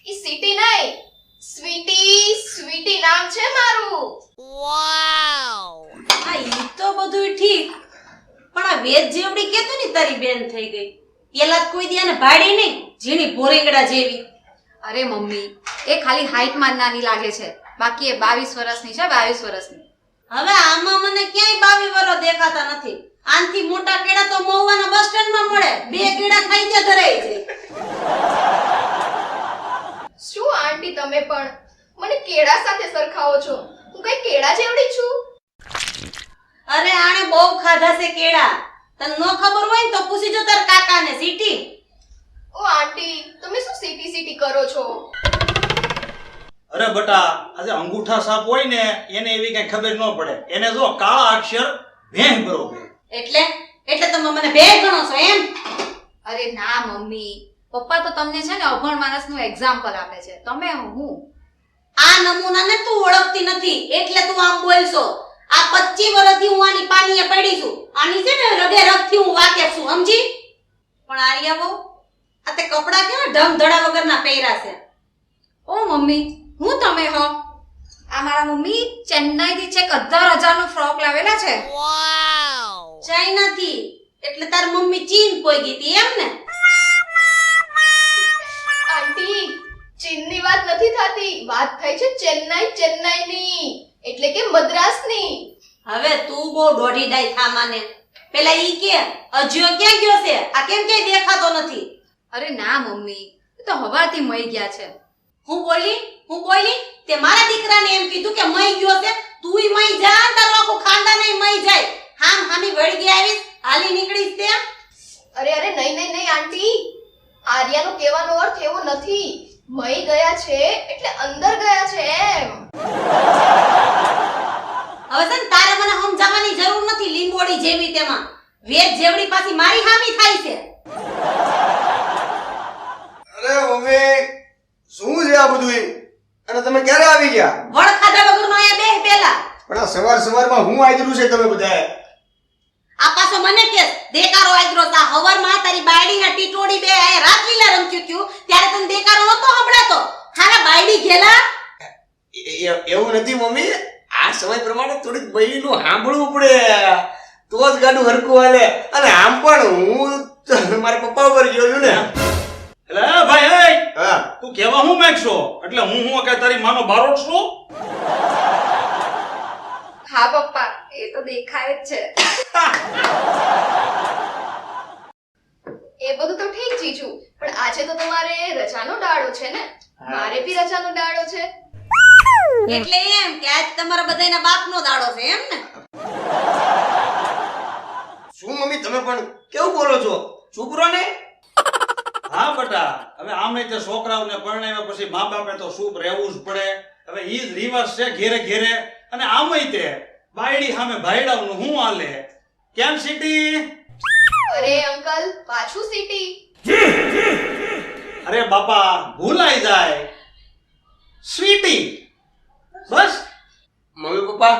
[SPEAKER 5] ઈ સિટી નહીં, સ્વીટી સ્વીટી નામ છે મારું.
[SPEAKER 1] હા ઈ તો બધું ઠીક, પણ આ વેદ જેવડી કેતો ને તારી બેન થઈ ગઈ. પેલા તો કોઈ દી આને ભાડી નહીં, ઝીણી ભોરેંગડા જેવી.
[SPEAKER 3] અરે મમ્મી, એ ખાલી હાઈટમાં જ નાની લાગે છે, બાકી એ 22 વર્ષની છે, 22 વર્ષની.
[SPEAKER 1] હવે આમાં મને ક્યાંય 22 વર્ષ દેખાતા નથી. આનથી મોટા કેળા તો મહુવાના બસ સ્ટેન્ડમાં મળે, 2 કેળા ખાઈ ત્યાં ધરાઈ જાય.
[SPEAKER 5] શું આંટી તમે પણ મને કેળા સાથે સરખાવો છો? હું કઈ કેળા જેવડી છું?
[SPEAKER 1] અરે આણે બહુ ખાધા છે કેળા. તને ન ખબર હોય ને તો પૂછી જો તાર કાકાને. સીટી
[SPEAKER 5] ઓ આંટી, તમે શું સીટી સીટી કરો છો?
[SPEAKER 2] અરે બટા, આજે અંગૂઠા સાપ હોય ને એને એવી કઈ ખબર ન પડે. એને જો કાળા અક્ષર ભેં બરોબર.
[SPEAKER 1] એટલે તમે મને બે ગણો છો એમ?
[SPEAKER 3] અરે ના મમ્મી, પપ્પા તો તમને છે ને અભણ માણસનું એક્ઝામ્પલ આપે છે. તમે હું
[SPEAKER 1] આ નમૂનાને તું ઓળખતી નથી એટલે તું આમ બોલશો. આ 25 વર્ષથી હું આની પાણીએ પડી છું. આની છે ને રગે રગથી હું વાકેફ છું, સમજી? પણ આર્યા બહુ આ તે કપડા કેવા ઢંગ ધડા વગરના પહેર્યા છે.
[SPEAKER 3] ઓ મમ્મી, હું તમે હો? આ મારા મમ્મી ચેન્નાઈથી છેક 18,000 નો ફ્રોક લાવેલા છે.
[SPEAKER 1] ચાઇનાથી એટલે તાર મમ્મી ચીન પોઈ ગઈ હતી એમ ને?
[SPEAKER 5] આંટી, ચીનની વાત નથી થતી, વાત થઈ છે ચેન્નાઈની, એટલે કે મદ્રાસની.
[SPEAKER 1] હવે તું બહુ દોઢી ડાઈ થા માને. પેલા ઈ કે અજ્યો ક્યાં ગયો છે? આ કેમ ક્યાંય દેખાતો નથી?
[SPEAKER 3] અરે ના મમ્મી, એ તો હવારથી મઈ ગયા છે.
[SPEAKER 1] હું બોલી તે મારા દીકરાને એમ કીધું કે મઈ ગયો છે. તુંય મઈ જા, તારું આખું ખાનદાન મઈ જાય. હામી વળગી આવીશ, હાલી નીકળીશ તે.
[SPEAKER 5] અરે નહીં આંટી, આર્યાનો કહેવાનો અર્થ એવો નથી. મઈ ગયા છે એટલે અંદર ગયા છે એમ.
[SPEAKER 1] હવે છે ને તારે મને સમજાવવાની જરૂર નથી. લીંબોડી જેવી તેમાં વેદ જેવડી પાછી મારી હામી થાય છે.
[SPEAKER 4] અરે મમ્મી, શું છે આ બધું? અને તમે ક્યારે આવી ગયા?
[SPEAKER 1] વળ ખાધા વગરનો અહીંયા બેહ પેલા.
[SPEAKER 4] પણ આ સવારમાં હું આદરું છે તમે બધાએ?
[SPEAKER 1] આ પાછો મને કે દેકારો આદરો તા હવારમાં તારી બાયડીના ટીટોડી બે આ રાતલીલા રમક્યું થયું ત્યારે તને દેકારો નતો સંભળાતો. હારા બાયડી ઘેલા.
[SPEAKER 4] એવું નથી મમ્મી, આ સમય પ્રમાણે થોડીક બૈરીનું સાંભળવું પડે તો જ ગાડું હરખું હાલે. અને આમ પણ હું તો મારા પપ્પા ઉપર ગયો છું ને.
[SPEAKER 2] એટલે ભાઈ, એ
[SPEAKER 4] હા,
[SPEAKER 2] તું કેવા હું માંગશો? એટલે હું કે તારી માનો બારોટ છું?
[SPEAKER 3] હા પપ્પા, એ તો દેખાય જ છે.
[SPEAKER 5] એ બધું તો ઠીક જીજુ, પણ આજે તો તમારે રજાનો દાડો છે ને? મારે બી રજાનો દાડો છે.
[SPEAKER 1] એટલે એમ કે આજ તમારા બધાયના બાપનો દાડો છે એમ ને?
[SPEAKER 4] શું મમ્મી તમે પણ કેવું બોલો છો? ચૂપ રહો ને.
[SPEAKER 2] હા બટા, હવે આમે તે છોકરાઓને પરણાવ્યા પછી મા બાપે તો શુભ રહેવું જ પડે. હવે ઈ જ રિવાજ છે ઘેરે ઘેરે. અને આમેય તે બાયડી સામે ભાઈડાઓનું હું હાલે. કેમ સીટી?
[SPEAKER 5] અરે અંકલ, પાછું સિટી?
[SPEAKER 2] અરે બાપા, ભૂલાઈ જાય. સ્વીટી બસ.
[SPEAKER 4] મમ્મી પપ્પા,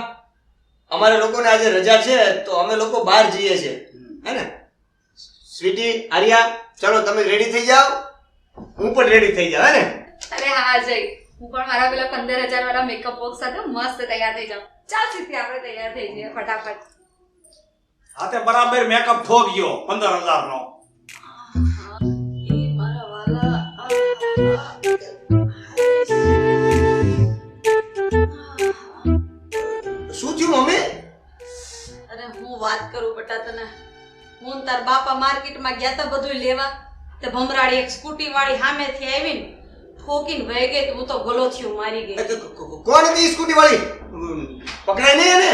[SPEAKER 4] અમારે લોકોને આજે રજા છે તો અમે લોકો બહાર જઈએ છીએ, હે ને? સ્વીટી, આર્યા, ચાલો તમે રેડી થઈ જાઓ, હું પણ રેડી થઈ જાઉં, હે ને?
[SPEAKER 3] અરે હા જય, હું પણ મારા પેલા 15,000 વાળા મેકઅપ બોક્સ સાથે મસ્ત તૈયાર થઈ જાઉં. ચાલ સીધી આપણે તૈયાર થઈ જઈએ ફટાફટ.
[SPEAKER 2] હા તે બરાબર મેકઅપ ઠોક ગયો 15,000 નો.
[SPEAKER 1] એ મારા વાલા.
[SPEAKER 4] શું થયું મમ્મી?
[SPEAKER 1] અરે હું વાત કરું બેટા તને. હું ને તાર બાપા માર્કેટમાં ગયા તા બધું લેવા. તે ભમરાડી એક સ્કૂટી વાળી સામેથી આવીને ઠોકીને વહી ગઈ. તો હું તો ગલોથિયું મારી ગઈ.
[SPEAKER 4] કોણ હતી સ્કૂટી વાળી? પકડાય નહીં એને?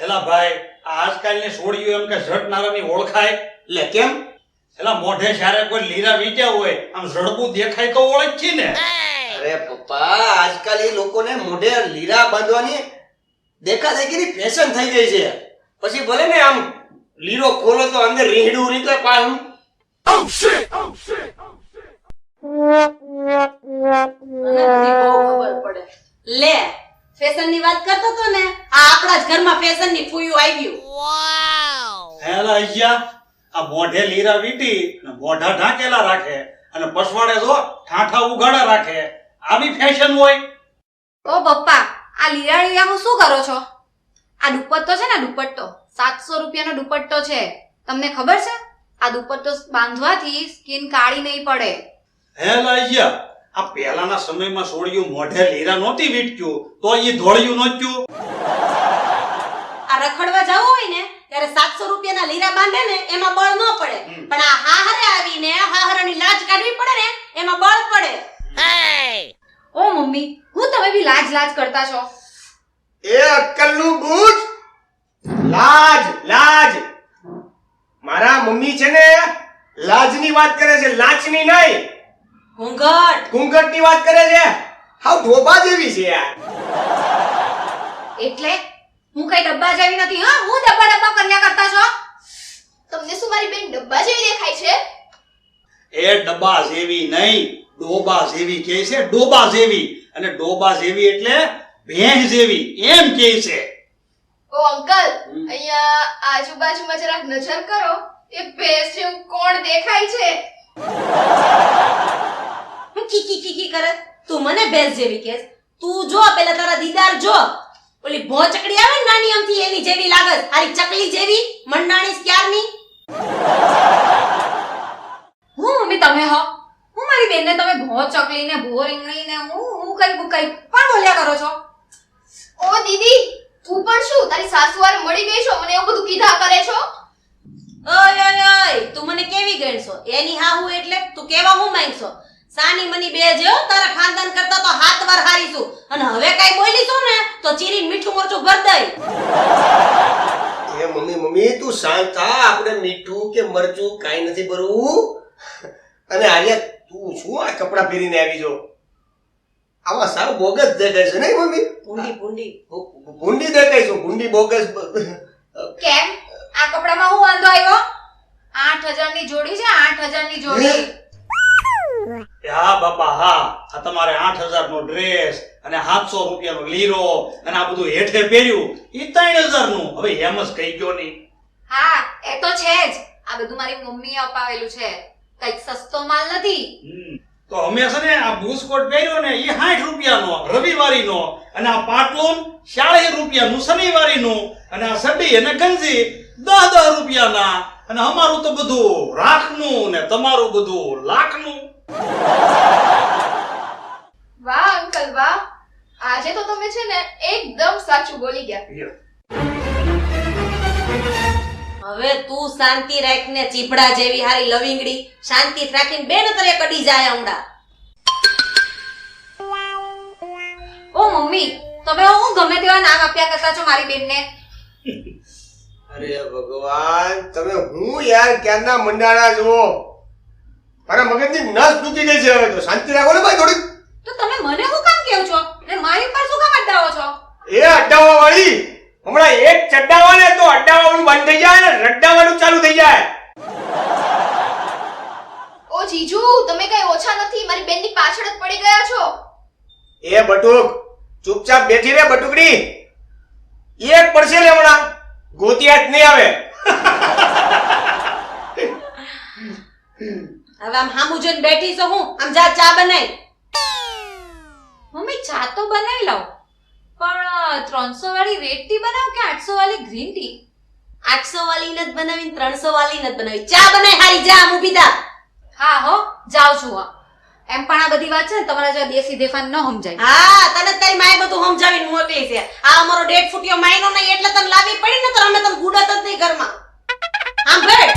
[SPEAKER 2] એલા ભાઈ, આ આજકાલની છોડીઓ એમ કે ઝટનારાની ઓળખાય.
[SPEAKER 4] લે કેમ?
[SPEAKER 2] એલા મોઢે જ્યારે કોઈ લીરા વીટ્યા હોય આમ ઝડપું દેખાય તો ઓળખી ને.
[SPEAKER 4] અરે પપ્પા, આજકાલ એ લોકોને મોઢે લીરા બાંધવાની દેખાદેખીની ફેશન થઈ ગઈ છે. પછી ભલે ને આમ લીરો ખોલો તો અંદર રીંગડું નીકળે પાછું.
[SPEAKER 1] મને બધી બહુ ખબર પડે. લે ફેશનની વાત કરતો તો ને, આ આપણા જ ઘરમાં ફેશનની ફૂયું આવ્યું.
[SPEAKER 2] હેલા અહીંયા આ મોઢે લીરા વીટી અને મોઢા ઢાંકેલા રાખે અને પસવાડે જો ઠાઠા ઉઘાડા રાખે, આવી ફેશન હોય?
[SPEAKER 3] ઓ પપ્પા, આ લીરાડીયામાં શું કરો છો? આ દુપટ્ટો છે ને, દુપટ્ટો 700 રૂપિયાનો દુપટ્ટો છે. તમને ખબર છે આ દુપટ્ટો બાંધવાથી સ્કિન કાળી નહીં પડે?
[SPEAKER 2] હેલા અહીંયા આ પહેલાના સમયમાં સોડિયું મોઢે લીરા નહોતી વીટક્યું તો એ ધોળિયું નહોતું.
[SPEAKER 1] આ રખડવા જવું હોય ને ત્યારે 700 રૂપિયાના લીરા બાંધે ને એમાં બળ ન પડે, પણ આ હાહરે આવીને હાહરાની લાજ કાઢવી પડે ને એમાં બળ પડે.
[SPEAKER 3] ઓ મમ્મી, હું તમે બી લાજ લાજ કરતા છો.
[SPEAKER 4] એ અક્કલનું બૂચ, લાજ લાજ. મારા મમ્મી છે ને લાજની વાત કરે છે, લાચની નહીં.
[SPEAKER 1] ઘૂંઘટ
[SPEAKER 4] ઘૂંઘટની વાત કરે છે. હાવ ઢોબા જેવી છે યાર.
[SPEAKER 3] એટલે હું કઈ ડબ્બા જેવી નથી. હા, હું ડબ્બા ડબ્બા કર્યા કરતા છો.
[SPEAKER 5] તમને શું મારી બેન ડબ્બા જેવી દેખાય છે?
[SPEAKER 2] એ ડબ્બા જેવી નહીં, ડોબા જેવી કહે છે, ડોબા જેવી. અને ડોબા જેવી એટલે ભેંસ જેવી એમ કહે છે.
[SPEAKER 5] ઓ અંકલ, અહીંયા આજુબાજુમાં જરાક નજર કરો, એ ભેંસ જેવું કોણ દેખાય છે?
[SPEAKER 1] હું કીકી કીકી કરે? તું મને ભેંસ જેવી કહેશ? તું જો પેલા તારા દીદાર જો, ઓલી ભોંચકડી આવે ને નાની અમથી એની જેવી લાગસ, આરી ચકલી જેવી મંડાણી ક્યારની.
[SPEAKER 3] હું મમ્મી તમે હો, હું મારી બેનને તમે ભો ચકલી ને ભો રીંગણી ને હું કઈ પણ બોલ્યા કરો છો.
[SPEAKER 5] ઓ દીદી, તું પણ શું તારી સાસુવારે મળી ગઈ છો? મને એવું બધું કીધા કરે છો?
[SPEAKER 1] ઓય ઓય ઓય, તું મને કેવી ગણશો? એની હાહુ એટલે તું કેવા હું માંગશો? સાની મની બે જેવો તારા ખાનદાન કરતા તો હાથ વાર હારીશું, અને હવે કઈ બોલીશું ને તો ચીરીને મીઠું મરચું ભર દઈ.
[SPEAKER 4] એ મમ્મી તું શાંત થા. આપણે મીઠું કે મરચું કાઈ નથી ભરવું. અને આજે તું શું આ કપડા પહેરીને આવી છો? આવા સાવ બોગસ દેખાય છે નહીં મમ્મી?
[SPEAKER 1] ભૂંડી ભૂંડી
[SPEAKER 4] ભૂંડી દેખાય છે, ભૂંડી બોગસ.
[SPEAKER 3] કેમ આ કપડામાં હું વાંધો આવ્યો? 8000 ની જોડી છે, 8000 ની જોડી.
[SPEAKER 2] હા બાપા હા, આ તમારે 8000 નો ડ્રેસ અને 700 રૂપિયાનો લીરો અને આ બધું હેઠે પહેર્યું ઈ 3000 નું. હવે એમ જ કહી ગયો નહીં.
[SPEAKER 3] હા, એ તો છે જ. આ બધું મારી મમ્મીએ અપાવેલું છે, કઈક સસ્તો માલ નથી.
[SPEAKER 2] તો અમે છે ને આ બુસ્કોટ પહેર્યો ને ઈ 60 રૂપિયાનો રવિવારીનો, અને આ પાટલુન 40 રૂપિયાનું શનિવારીનું, અને આ સડી અને ગંજી 10 રૂપિયાના. અને અમારું તો બધું રાખનું ને તમારું બધું લાખનું.
[SPEAKER 5] વાહ અંકલ વાહ, આજે તો તમે છે ને એકદમ સાચું બોલી ગયા.
[SPEAKER 1] હવે તું શાંતિ રાખ ને ચીપડા જેવી હારી લવિંગડી, શાંતિ રાખીને બેન તરે કડી જાય હમણાં.
[SPEAKER 3] ઓ મમ્મી, તમે હું ગમે તેવા નામ આપ્યા કરતા છો મારી બેનને.
[SPEAKER 4] અરે ભગવાન, તમે હું યાર ક્યારના મંડાણા છો? મારા મગજની નસ તૂટી ગઈ છે. હવે તો શાંતિ રાખો ને ભાઈ થોડી.
[SPEAKER 3] તો તમે મને શું કામ કહો છો ને મારી પર શું કામ અડ્ડાવો છો?
[SPEAKER 4] એ અડ્ડાવા વાળી, હમણાં એક ચડ્ડાવા ને તો અડ્ડાવાનું બંધ થઈ જાય ને રડ્ડાવાનું ચાલુ થઈ જાય.
[SPEAKER 5] ઓ જીજુ, તમે કઈ ઓછા નથી, મારી બેનની પાછળ જ પડી ગયા છો.
[SPEAKER 4] એ બટુક, ચૂપચાપ બેઠી રે બટુકડી. એક પડશે લે હમણાં, ગોતિયા જ નહીં આવે.
[SPEAKER 1] હવે આમ હામું જોઈને બેઠી છો હું? આમ જા ચા બનાય.
[SPEAKER 3] મમ્મી ચા તો બનાવી લાવ, પણ 300 વાળી રેડ ટી બનાવ કે 800 વાળી ગ્રીન ટી?
[SPEAKER 1] 800 વાળી નથી બનાવી, 300 વાળી નથી બનાવી. ચા બનાય હારી, જા આમ ઊભી થા.
[SPEAKER 3] હા હો, જાઉં છું. એમ પણ આ બધી વાત છે ને તમારા જેવા દેશી દેફાન ન સમજાય.
[SPEAKER 1] હા, તને તારી માએ બધું સમજાવીને મોકલી છે. આ અમારો ડેટ ફૂટ્યો માયનો નહીં એટલે તને લાવી પડી ને, તો અમે તને ગુડત જ નહીં ઘરમાં. આમ ભેડ.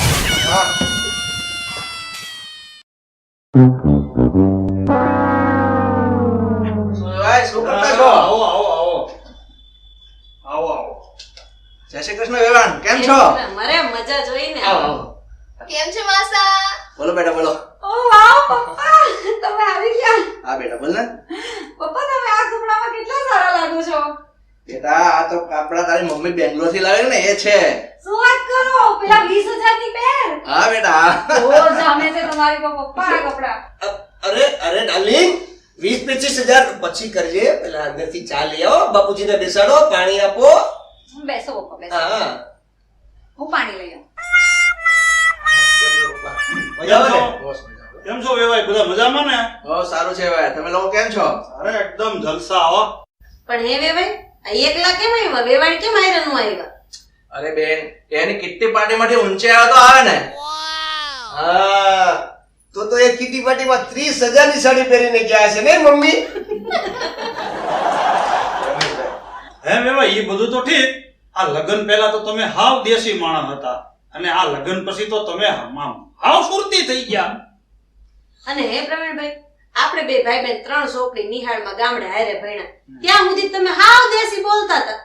[SPEAKER 6] શું કરતા છો?
[SPEAKER 2] આવો આવો આવો આવો આવો.
[SPEAKER 6] જય શ્રી કૃષ્ણ વેવાણ, કેમ છો?
[SPEAKER 1] મરે મજા જોઈને.
[SPEAKER 5] કેમ છે માસા?
[SPEAKER 6] બોલો બેટા બોલો.
[SPEAKER 3] ઓ વાવ પપ્પા, તમે આવી ગયા.
[SPEAKER 6] હા બેટા બોલ ને.
[SPEAKER 3] પપ્પા તમે આ કપડામાં કેટલા સારા લાગો છો.
[SPEAKER 6] બેટા આ તો કપડા તારી મમ્મી બેંગ્લોર થી લાવી ને એ છે.
[SPEAKER 3] શું વાત કરો? પેલા 20000 ની પેર.
[SPEAKER 6] હા બેટા.
[SPEAKER 3] ઓ જામે છે તમારી પપ્પા આ કપડા.
[SPEAKER 4] અરે ડાર્લિંગ 20-25 હજાર પછી કરજે. પેલા અંદરથી ચા લઈ આવો, બાપુજીને બેસાડો, પાણી આપો.
[SPEAKER 3] બેસો પપ્પા બેસો.
[SPEAKER 4] હા
[SPEAKER 3] હું પાણી લઈ આવું.
[SPEAKER 4] મજા આવે ને?
[SPEAKER 6] બસ મજા આવે.
[SPEAKER 2] કેમ છો વેવાઈ? બધા મજામાં ને?
[SPEAKER 6] બહુ સારું છે ભાઈ. તમે લોકો કેમ છો?
[SPEAKER 2] અરે એકદમ જલસા હો.
[SPEAKER 1] પણ હે વેવાઈ આ એકલા કેમ આવ્યા? વેવાઈ કેમ આયરન આવ્યા?
[SPEAKER 6] અરે બેન, એની કિટ્ટી પાર્ટીમાંથી ઊંચે આવ્યો તો આવે ને.
[SPEAKER 4] હા તો એ કીટી પાર્ટીમાં 30,000 ની સાડી પહેરીને ગયા છે ને મમ્મી?
[SPEAKER 2] હે વેવાઈ, એ બધું તો ઠીક. આ લગ્ન પહેલા તો તમે હાવ દેશી માણસ હતા અને આ લગ્ન પછી તો તમે હાવ સુરતી થઈ ગયા.
[SPEAKER 1] અને હે પ્રવીણભાઈ આપણે બે ભાઈ બેન 3 છોકરી નિહાળમાં ગામડે હારે ભણ્યા ત્યાં સુધી તમે હાવ દેશી બોલતા હતા.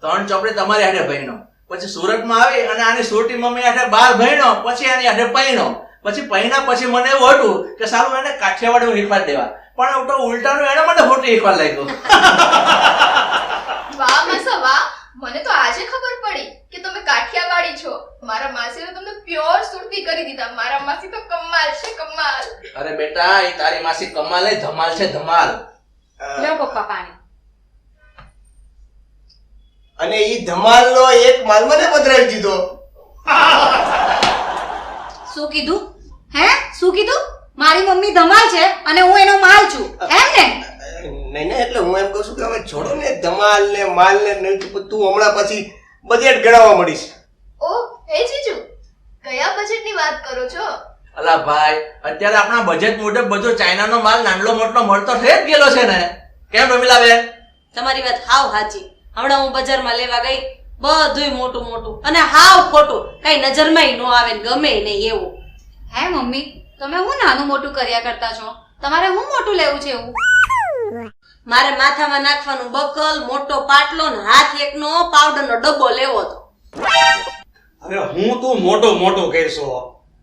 [SPEAKER 6] 3 ચોપડી તમારી હાથે ભણ્યો, પછી સુરતમાં આવી અને આની સુરતી મમ્મી હાથે 12 ભણ્યો, પછી આની હાથે પૈણો, પછી પૈણા પછી મને એવું હતું કે સારું એને કાઠિયાવાડી શીખવા દેવા, પણ તો ઉલટાનું એને મને ખોટું શીખવા લાગ્યું.
[SPEAKER 5] વાહ મસા વાહ, મને તો આજે ખબર પડી કે તમે કાઠિયાવાડી છો. મારા માસીએ તો તમને પ્યોર સુરતી કરી દીધા. મારા માસી તો કમાલ છે, કમાલ.
[SPEAKER 6] અરે બેટા, એ તારી માસી કમાલ એ ધમાલ છે, ધમાલ.
[SPEAKER 3] લ્યો પપ્પા પાણી.
[SPEAKER 4] અને ઈ ધમાલનો એક માલ મને પધરાવી દીધો.
[SPEAKER 3] શું કીધું? હે શું કીધું? મારી મમ્મી ધમાલ છે અને હું એનો માલ છું, એમ ને?
[SPEAKER 4] નહીં એટલે હું એમ કહું છું કે હવે છોડો ને ધમાલ ને માલ ને નહીં તો તું હમણાં પછી બજેટ ગણાવવા મળીશ.
[SPEAKER 5] ઓ હે જીજુ, કયા બજેટની વાત કરો છો?
[SPEAKER 6] અલા ભાઈ, અત્યારે આપણા બજેટ મુજબ બધો ચાઇનાનો માલ નાનલો મોટલો મળતો થઈ જ ગયેલો છે ને. કેમ રમીલાબેન?
[SPEAKER 1] તમારી વાત હાવ સાચી. હમણાં હું બજારમાં લેવા ગઈ બધુંય મોટું મોટું અને હાવ ખોટું, કઈ નજરમાંય ન આવે ને ગમે નહીં એવું.
[SPEAKER 3] હે મમ્મી, તમે હું નાનું મોટું કર્યા કરતા છો? તમારે હું મોટું લેવું છે એવું?
[SPEAKER 1] મારે માથામાં નાખવાનું બકલ, મોટો પાટલો ને હાથ એકનો પાવડરનો ડબ્બો લેવો હતો.
[SPEAKER 2] હવે હું તું મોટું કહેશો.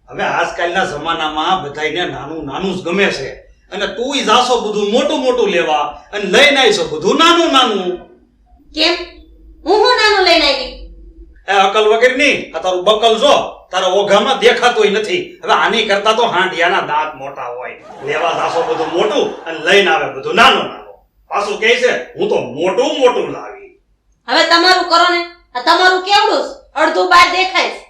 [SPEAKER 2] હવે આજકાલના જમાનામાં બધાયને નાનું નાનું જ ગમે છે અને તું જાશો બધું મોટું લેવા અને લઈને આવીશો બધું નાનું.
[SPEAKER 1] કેમ હું નાનું લઈને આવી?
[SPEAKER 2] એ અકલ વગરની આ તારું બકલ જો તારા ઓઘામાં દેખાતોય નથી. હવે આની કરતા તો હાંડિયાના દાંત મોટા હોય. લેવા જાશો બધું મોટું અને લઈને આવે બધું નાનું. પાછું કહે છે હું તો મોટું લાવી.
[SPEAKER 1] હવે તમારું કરો ને. આ તમારું કેવડું છે? અડધું બહાર દેખાય છે.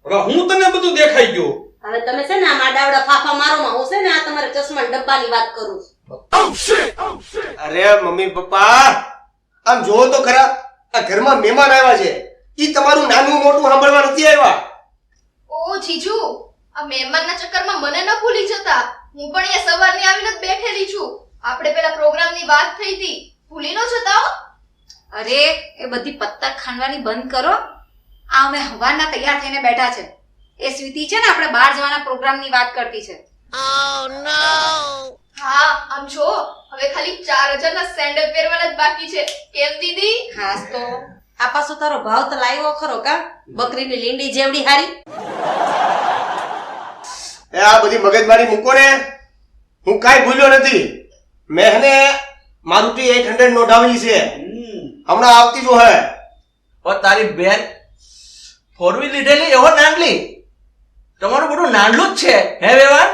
[SPEAKER 2] હવે હું તને બધું દેખાઈ ગયું.
[SPEAKER 1] હવે તમે છે ને આ માડાવડા ફાફા મારોમાં હું છે ને આ તમારા ચશ્મા ડબ્બાની વાત કરું છું.
[SPEAKER 4] અરે મમ્મી પપ્પા આમ જોવો તો ખરા, આ ઘરમાં મહેમાન આવ્યા છે. ઈ તમારું નાનું મોટું સાંભળવા નથી આવ્યા.
[SPEAKER 5] ઓ જીજુ, આ મહેમાનના ચક્કરમાં મને ન ભૂલી જતા. હું પણ અહીંયા સવારની આવીને જ બેઠેલી છું. આપણે પેલા પ્રોગ્રામની વાત થઈ હતી, ભૂલી ન જતા હો.
[SPEAKER 3] અરે એ બધી પત્તા ખાંડવાની બંધ કરો. આ અમે હવારના તૈયાર થઈને બેઠા છે. એ સ્વીટી છે ને આપણે બહાર જવાના પ્રોગ્રામની વાત કરતી છે.
[SPEAKER 5] હા આમ જો, હવે ખાલી 4,000 ના સેન્ડલ પહેરવાના જ બાકી છે. કેમ દીદી?
[SPEAKER 1] હાસ તો આ પાછો તારો ભાવ તો લાવ્યો ખરો કા? બકરીની લીંડી જેવડી હારી.
[SPEAKER 4] એ આ બધી મગજમારી મૂકો ને. હું કાંઈ ભૂલ્યો નથી. મેં મારુતિ 800 નોંધાવેલી છે, હમણાં આવતી જો હે.
[SPEAKER 6] ઓ તારી બેન, 4 વ્હીલ લીધેલી એવો નાનલી? તમારું બધું નાનલું જ છે હે વેવાન?